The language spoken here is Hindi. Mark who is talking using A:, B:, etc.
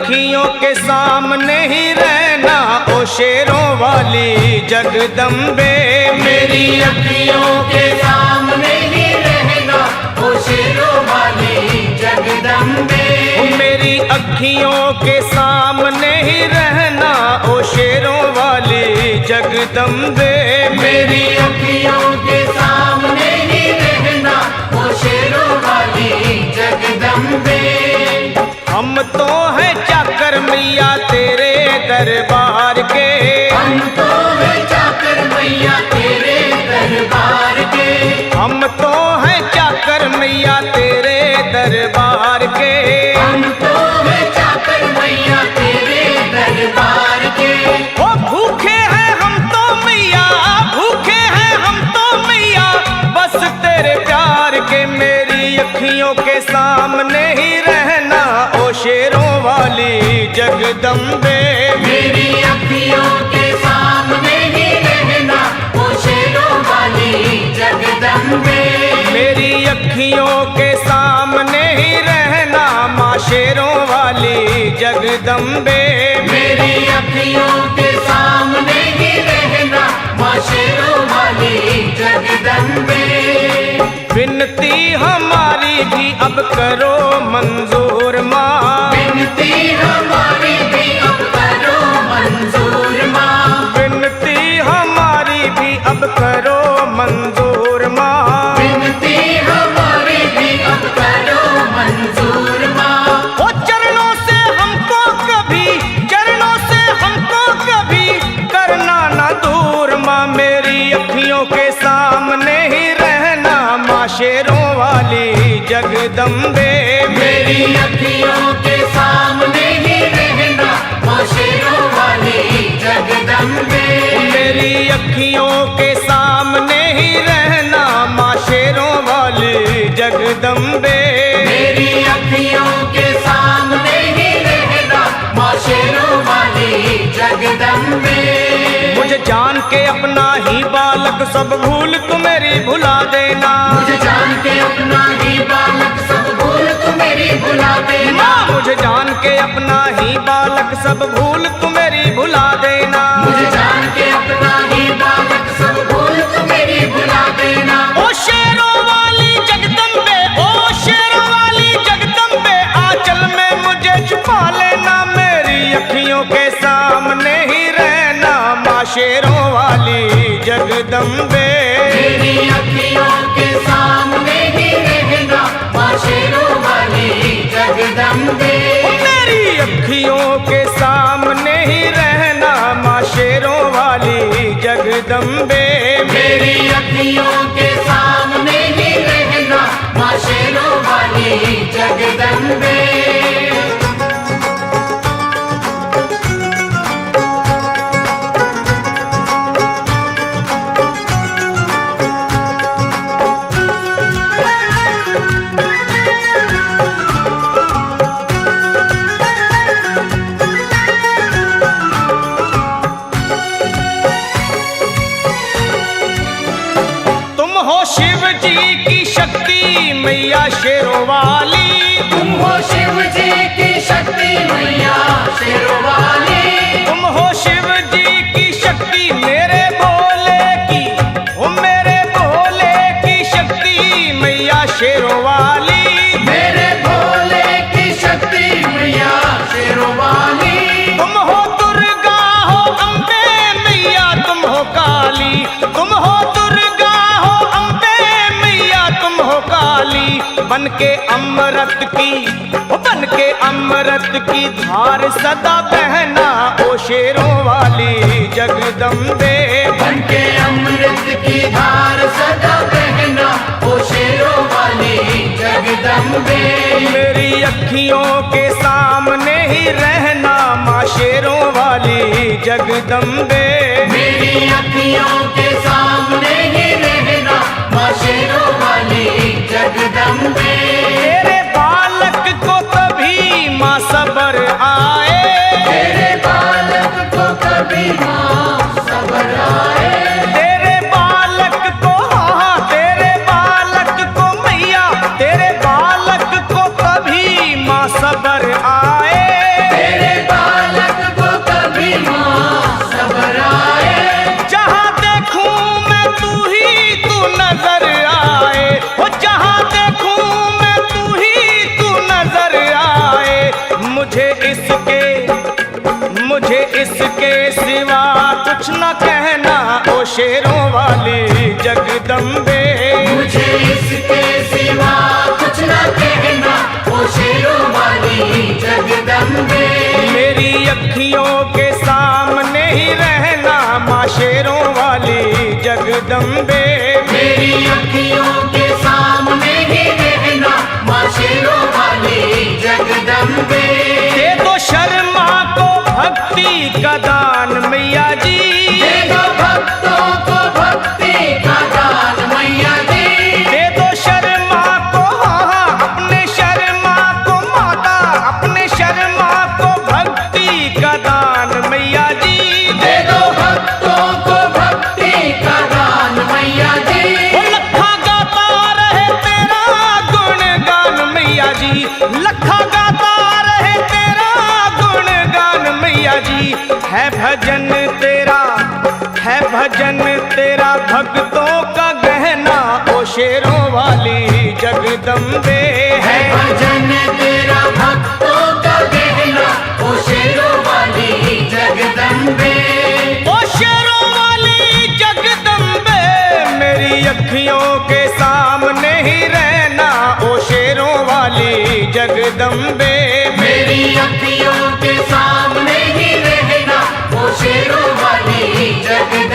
A: अखियों के सामने ही रहना ओ शेरों वाली जगदम्बे।
B: मेरी अखियों के सामने ही रहना ओ शेरों वाली जगदम्बे।
A: मेरी अखियों के सामने ही रहना ओ शेरों वाली जगदम्बे।
B: मेरी अखियों के सामने ही रहना ओ शेरों वाली जगदम्बे।
A: हम तो हैं चाकर मैया तेरे दरबार के।
B: हम तो हैं चाकर मैया तेरे दरबार के।
A: हम तो हैं चाकर मैया तेरे दरबार के।
B: हम तो हैं चाकर मैया तेरे दरबार के।
A: ओ भूखे हैं हम तो मैया, भूखे हैं हम तो मैया बस तेरे प्यार के। मेरी अखियों के सामने ही रहना ओ शेरों वाली जगदम्बे।
B: मेरी अखियों के सामने ही रहना ओ शेरों वाली जगदम्बे।
A: मेरी अखियों के सामने ही रहना माँ शेरों वाली जगदम्बे।
B: मेरी अखियों के सामने ही रहना माँ शेरों वाली जगदम्बे।
A: विनती हमारी भी अब करो मंजूर माँ।
B: विनती हमारी भी अब करो मंजूर माँ।
A: विनती हमारी भी अब करो मंजूर माँ।
B: विनती हमारी भी अब करो मंजूर माँ।
A: ओ चरणों से हमको कभी, चरणों से हमको कभी करना ना दूर माँ। मेरी अखियों के सामने ही रहना माँ शेरों वाली जगदम्बे।
B: मेरी अखियों के सामने ही रहना माँ शेरों वाली जगदम्बे।
A: मेरी अखियों के सामने ही रहना माँ शेरों वाली जगदम्बे।
B: मेरी अखियों के सामने ही रहना माँ शेरों वाली जगदम्बे।
A: मुझे जान के अपना ही बालक सब भूल तू मेरी भुला देना।
B: मुझे जान के अपना ही बालक सब भूल तू मेरी भुला देना।
A: माँ मुझे जान के अपना ही बालक सब भूल तू मेरी भुला देना।
B: मुझे जान के अपना ही बालक सब भूल तू मेरी भुला देना।
A: ओ शेरों वाली जगदम्बे, ओ शेरों वाली जगदम्बे आंचल में मुझे छुपा लेना। मेरी अखियों के सामने ही रहना माँ शेरों वाली जगदम्बे।
B: मेरी अखियों के सामने ही रहना माँ शेरों वाली जगदम्बे।
A: मेरी अखियों के सामने ही रहना माँ शेरों वाली जगदम्बे।
B: मेरी अखियों के सामने ही रहना माँ शेरों वाली जगदम्बे।
A: शिव जी की शक्ति मैया शेरों वाली।
B: तुम हो शिव जी की शक्ति मैया शेरों वाली।
A: तुम हो शिव जी की शक्ति मेरे भोले की, ओ मेरे भोले की शक्ति मैया शेरों वाली।
B: मेरे भोले की शक्ति मैया शेरों वाली।
A: तुम हो दुर्गा हो अम्बे मैया तुम हो काली। तुम हो दुर्गा हो अम्बे मैया तुम हो काली। बन के अमृत की, बन के अमृत की धार सदा बहना ओ शेरों वाली जगदम्बे।
B: बन के अमृत की धार सदा बहना ओ शेरों वाली जगदम्बे।
A: मेरी अखियों के सामने ही रहना माँ शेरों वाली जगदम्बे।
B: मेरी अखियों के सामने ही रहना माँ शेरों वाली जगदम्बे।
A: तेरे बालक को कभी माँ सबर आए।
B: तेरे बालक को कभी माँ सबर आए।
A: तेरे बालक को, हाँ तेरे बालक को मैया, तेरे बालक को कभी माँ सबर आए।
B: तेरे
A: जगदम्बे।
B: मेरी अखियों के सामने ही रहना माँ शेरों वाली जगदम्बे।
A: दे दो शर्मा को भक्ति का दान मैया जी,
B: दे दो भक्तों को भक्ति का दान मैया जी।
A: दे दो शर्मा को, हाँ अपने शर्मा को माता, अपने शर्मा को भक्ति का दान मैया जी।
B: दे दो भक्तों को भक्ति का दान मैया जी।
A: वो लखा गाता रहे तेरा गुणगान मैया जी, लखा गाता रहे तेरा गुणगान मैया जी। है भजन तेरा, है भजन तेरा भक्तों का गहना ओ शेरों वाली जगदम्बे।
B: है भजन तेरा भक्तों का गहना ओ शेरों वाली जगदम्बे।
A: ओ शेरों वाली जगदम्बे, मेरी अखियों के सामने ही रहना ओ शेरों वाली जगदम्बे।
B: मेरी अखियों के सामने ही रहना ओ शेरों वाली जगदम्बे।